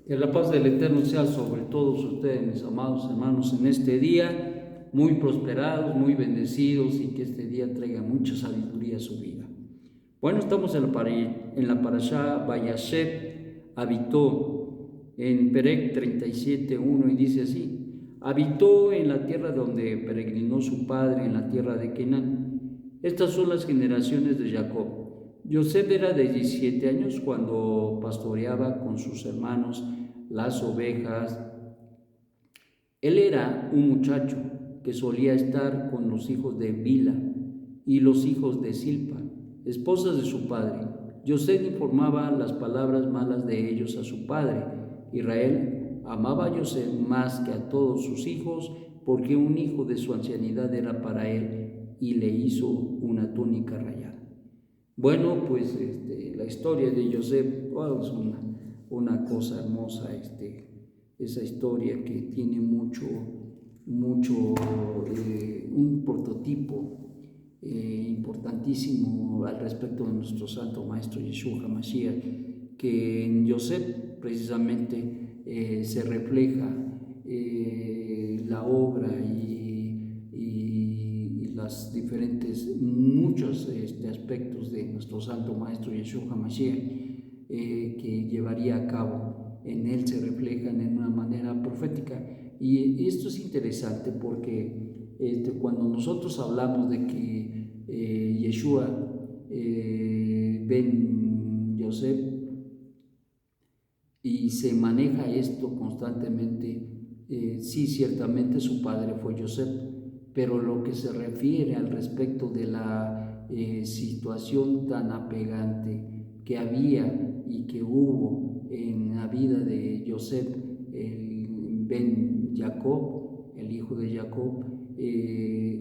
Que la paz del Eterno sea sobre todos ustedes, mis amados hermanos, en este día, muy prosperados, muy bendecidos y que este día traiga mucha sabiduría a su vida. Bueno, estamos en la parashá Vayashev, habitó en Perec 37:1 y dice así: habitó en la tierra donde peregrinó su padre, en la tierra de Kenán. Estas son las generaciones de Jacob. Yosef era de 17 años cuando pastoreaba con sus hermanos las ovejas. Él era un muchacho que solía estar con los hijos de Bila y los hijos de Silpa, esposas de su padre. Yosef informaba las palabras malas de ellos a su padre. Israel amaba a Yosef más que a todos sus hijos, porque un hijo de su ancianidad era para él y le hizo una túnica rayada. Bueno, pues la historia de Yosef, oh, es una cosa hermosa, esa historia que tiene un prototipo importantísimo al respecto de nuestro Santo Maestro Yeshua HaMashiach, que en Yosef precisamente se refleja la obra y las diferentes, muchos aspectos de nuestro Santo Maestro Yeshua HaMashiach que llevaría a cabo. En él se reflejan en una manera profética. Y esto es interesante porque cuando nosotros hablamos de que Yeshua ben Yosef, y se maneja esto constantemente, sí, ciertamente su padre fue Yosef, pero lo que se refiere al respecto de la situación tan apegante que había y que hubo en la vida de Yosef, el Ben Jacob, el hijo de Jacob,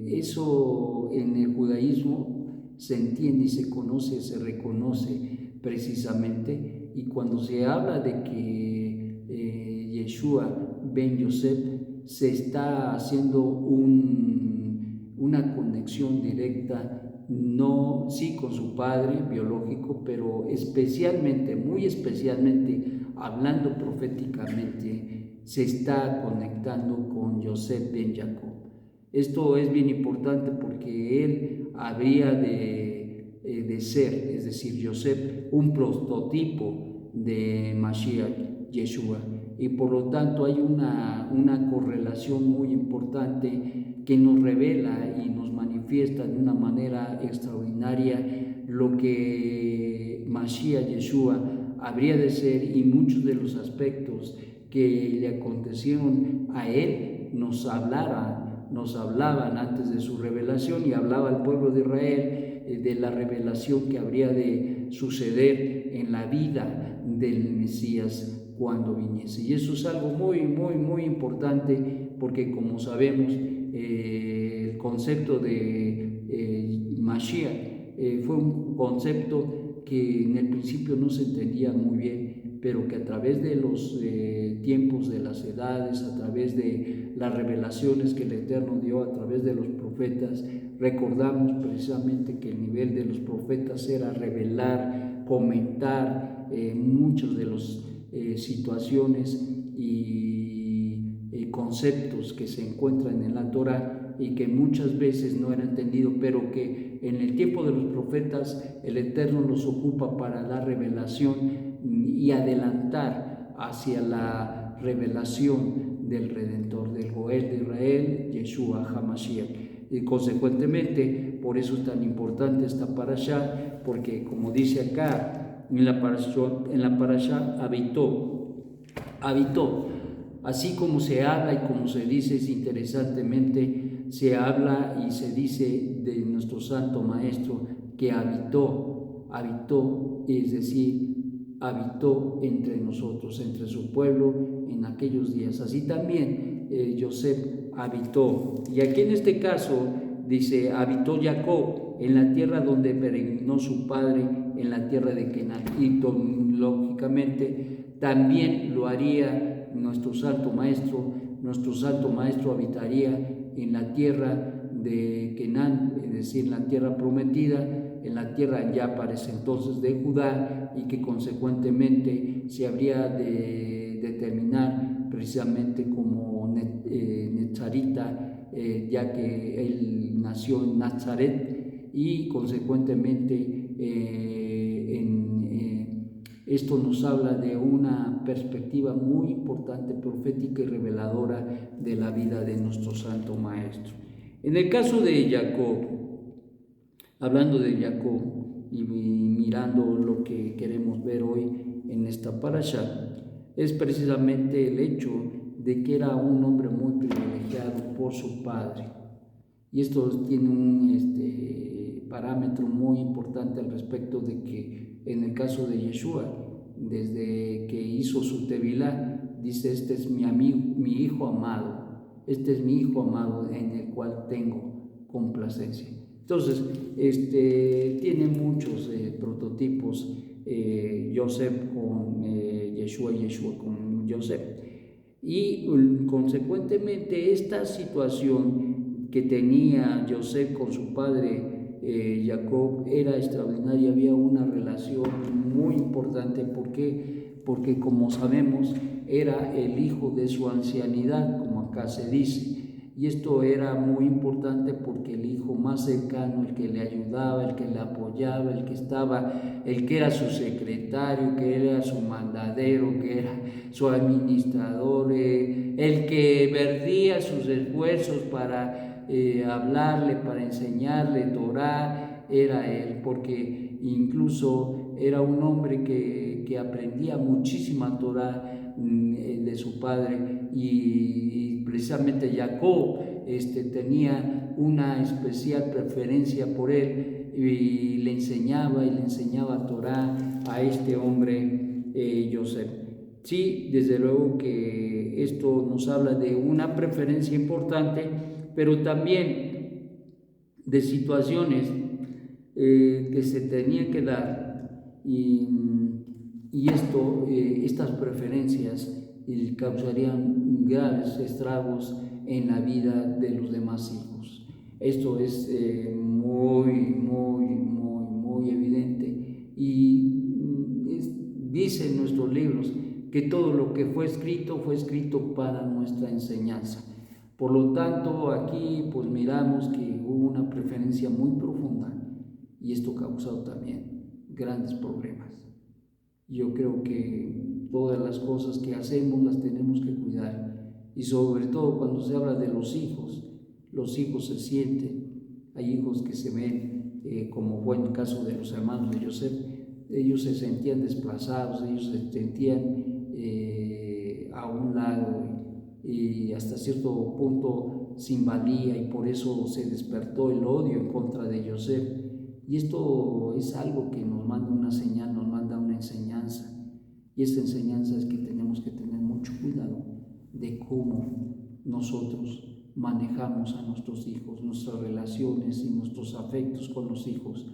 eso en el judaísmo se entiende y se conoce, se reconoce precisamente, y cuando se habla de que Yeshua Ben Yosef, se está haciendo una conexión directa, no, sí, con su padre biológico, pero especialmente, muy especialmente, hablando proféticamente, se está conectando con Yosef Ben Jacob. Esto es bien importante porque él habría de ser, es decir, Yosef, un prototipo de Mashiach, Yeshua, y por lo tanto hay una correlación muy importante que nos revela y nos manifiesta de una manera extraordinaria lo que Mashiach, Yeshua, habría de ser, y muchos de los aspectos que le acontecieron a él nos hablaban antes de su revelación, y hablaba al pueblo de Israel de la revelación que habría de suceder en la vida del Mesías cuando viniese. Y eso es algo muy, muy, muy importante, porque como sabemos, el concepto de Mashiach fue un concepto que en el principio no se entendía muy bien, pero que a través de los tiempos, de las edades, a través de las revelaciones que el Eterno dio a través de los profetas, recordamos precisamente que el nivel de los profetas era revelar, comentar muchas de las situaciones y conceptos que se encuentran en la Torah y que muchas veces no era entendido, pero que en el tiempo de los profetas el Eterno los ocupa para dar revelación y adelantar hacia la revelación del Redentor, del Goel de Israel, Yeshua HaMashiach. Y consecuentemente, por eso es tan importante esta parashá, porque como dice acá en la parashá habitó, así como se habla y como se dice, es interesantemente, se habla y se dice de nuestro Santo Maestro que habitó, es decir, habitó entre nosotros, entre su pueblo en aquellos días. Así también Yosef habitó. Y aquí en este caso dice, habitó Jacob en la tierra donde peregrinó su padre, en la tierra de Kenán. Y lógicamente también lo haría nuestro Santo Maestro. Nuestro Santo Maestro habitaría en la tierra de Kenán, es decir, en la tierra prometida, en la tierra ya para ese entonces de Judá, y que consecuentemente se habría de determinar precisamente como Netzarita, ya que él nació en Nazaret y consecuentemente esto nos habla de una perspectiva muy importante, profética y reveladora de la vida de nuestro Santo Maestro. En el caso de Jacob, hablando de Jacob y mirando lo que queremos ver hoy en esta parasha, es precisamente el hecho de que era un hombre muy privilegiado por su padre. Y esto tiene un parámetro muy importante al respecto de que en el caso de Yeshua, desde que hizo su tevilá, dice: este es mi amigo, mi hijo amado, este es mi hijo amado en el cual tengo complacencia. Entonces, tiene muchos prototipos, Yosef con Yeshua y Yeshua con Yosef. Y consecuentemente esta situación que tenía Yosef con su padre Jacob era extraordinaria. Había una relación muy importante. ¿Por qué? Porque, como sabemos, era el hijo de su ancianidad, como acá se dice. Y esto era muy importante porque el hijo más cercano, el que le ayudaba, el que le apoyaba, el que era su secretario, que era su mandadero, que era su administrador, el que perdía sus esfuerzos para hablarle, para enseñarle Torah, era él, porque incluso era un hombre que aprendía muchísima Torah de su padre, y precisamente Jacob tenía una especial preferencia por él y le enseñaba Torah a este hombre Yosef. Sí, desde luego que esto nos habla de una preferencia importante, pero también de situaciones que se tenían que dar, y estas preferencias causarían graves estragos en la vida de los demás hijos. Esto es muy evidente, y dice en nuestros libros que todo lo que fue escrito para nuestra enseñanza. Por lo tanto, aquí pues miramos que hubo una preferencia muy profunda, y esto causó también grandes problemas. Yo creo que todas las cosas que hacemos las tenemos que cuidar, y sobre todo cuando se habla de los hijos se sienten. Hay hijos que se ven, como fue en el caso de los hermanos de Yosef, ellos se sentían desplazados, ellos se sentían a un lado, y hasta cierto punto sin valía, y por eso se despertó el odio en contra de Yosef. Y esto es algo que nos manda una señal, nos manda una enseñanza, y esta enseñanza es que tenemos que tener mucho cuidado de cómo nosotros manejamos a nuestros hijos, nuestras relaciones y nuestros afectos con los hijos.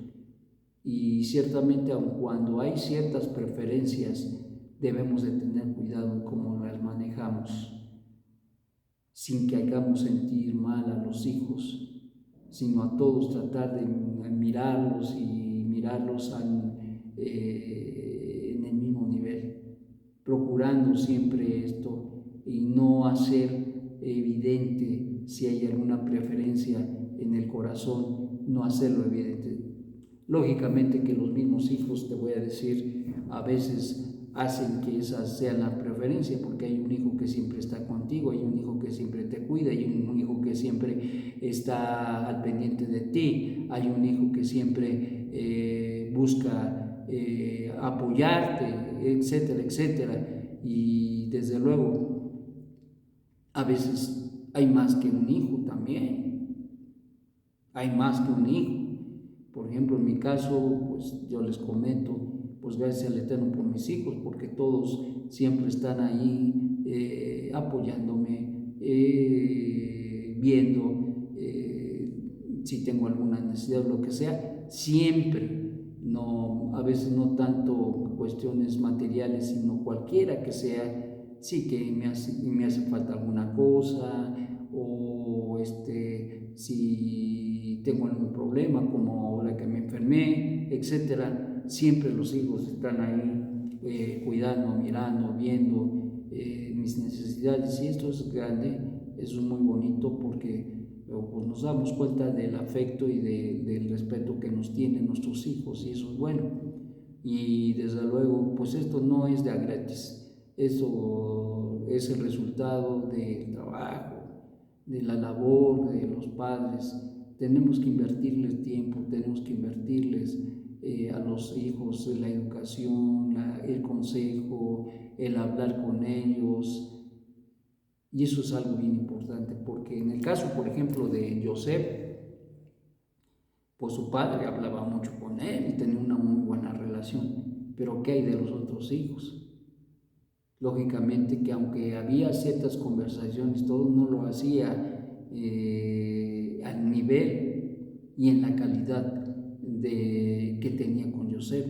Y ciertamente, aun cuando hay ciertas preferencias, debemos de tener cuidado en cómo las manejamos, sin que hagamos sentir mal a los hijos, sino a todos tratar de mirarlos en el mismo nivel, procurando siempre esto y no hacer evidente si hay alguna preferencia en el corazón, no hacerlo evidente. Lógicamente que los mismos hijos, te voy a decir, a veces hacen que esa sea la preferencia, porque hay un hijo que siempre está contigo, hay un hijo que siempre te cuida, hay un hijo que siempre está al pendiente de ti, hay un hijo que siempre busca apoyarte, etcétera, etcétera. Y desde luego, a veces hay más que un hijo también, hay más que un hijo. Por ejemplo, en mi caso, pues yo les comento, pues gracias al Eterno por mis hijos, porque todos siempre están ahí apoyándome, viendo si tengo alguna necesidad o lo que sea, siempre, no, a veces no tanto cuestiones materiales, sino cualquiera que sea, sí que me hace falta alguna cosa, o si tengo algún problema, como ahora que me enfermé, etcétera. Siempre los hijos están ahí cuidando, mirando, viendo, necesidades, y esto es grande, eso es muy bonito porque pues, nos damos cuenta del afecto y del respeto que nos tienen nuestros hijos, y eso es bueno. Y desde luego, pues esto no es de a gratis, eso es el resultado del trabajo, de la labor de los padres. Tenemos que invertirles tiempo, tenemos que invertirles a los hijos la educación, el consejo, el hablar con ellos, y eso es algo bien importante, porque en el caso, por ejemplo, de Joseph, pues su padre hablaba mucho con él y tenía una muy buena relación, pero ¿qué hay de los otros hijos? Lógicamente que aunque había ciertas conversaciones, todo no lo hacía al nivel y en la calidad que tenía con Joseph,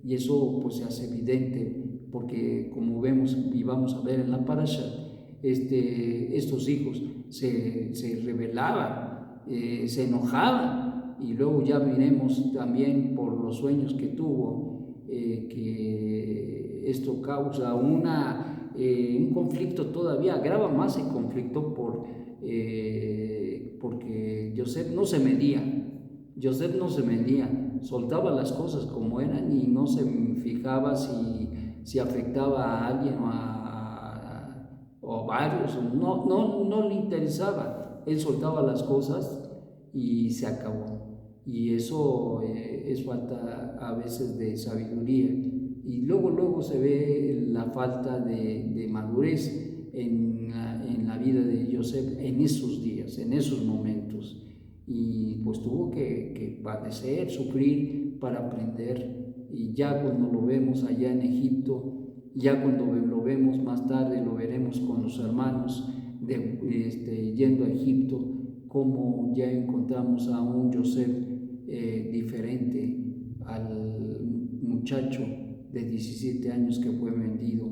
y eso pues se hace evidente porque, como vemos y vamos a ver en la parasha, estos hijos se rebelaban, se enojaban, y luego ya veremos también por los sueños que tuvo, que esto causa un conflicto, todavía agrava más el conflicto porque Joseph no se medía, soltaba las cosas como eran y no se fijaba si afectaba a alguien o a varios, no le interesaba, él soltaba las cosas y se acabó. Y eso es falta a veces de sabiduría, y luego se ve la falta de madurez en la vida de Joseph en esos días, en esos momentos, y pues tuvo que padecer, sufrir para aprender. Y ya cuando lo vemos allá en Egipto, ya cuando lo vemos más tarde, lo veremos con los hermanos yendo a Egipto, como ya encontramos a un Joseph diferente al muchacho de 17 años que fue vendido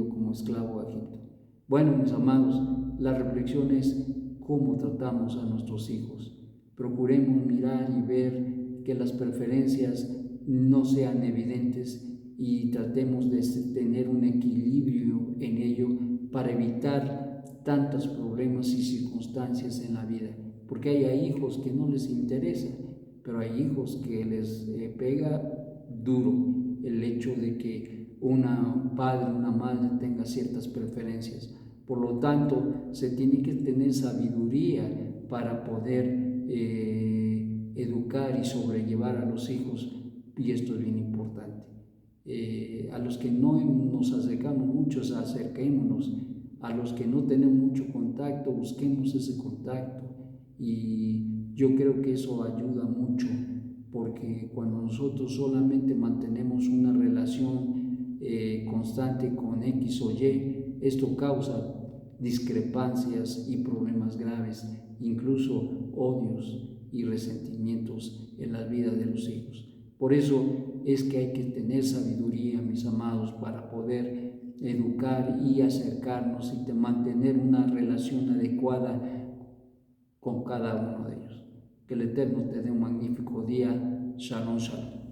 como esclavo a Egipto. Bueno, mis amados, la reflexión es cómo tratamos a nuestros hijos. Procuremos mirar y ver que las preferencias no sean evidentes, y tratemos de tener un equilibrio en ello para evitar tantos problemas y circunstancias en la vida, porque hay hijos que no les interesa, pero hay hijos que les pega duro el hecho de que un padre, una madre tenga ciertas preferencias. Por lo tanto, se tiene que tener sabiduría para poder educar y sobrellevar a los hijos, y esto es bien importante. A los que no nos acercamos mucho, acerquémonos; a los que no tenemos mucho contacto, busquemos ese contacto, y yo creo que eso ayuda mucho, porque cuando nosotros solamente mantenemos una relación constante con X o Y, esto causa discrepancias y problemas graves, incluso odios y resentimientos en la vida de los hijos. Por eso es que hay que tener sabiduría, mis amados, para poder educar y acercarnos y mantener una relación adecuada con cada uno de ellos. Que el Eterno te dé un magnífico día. Shalom, shalom.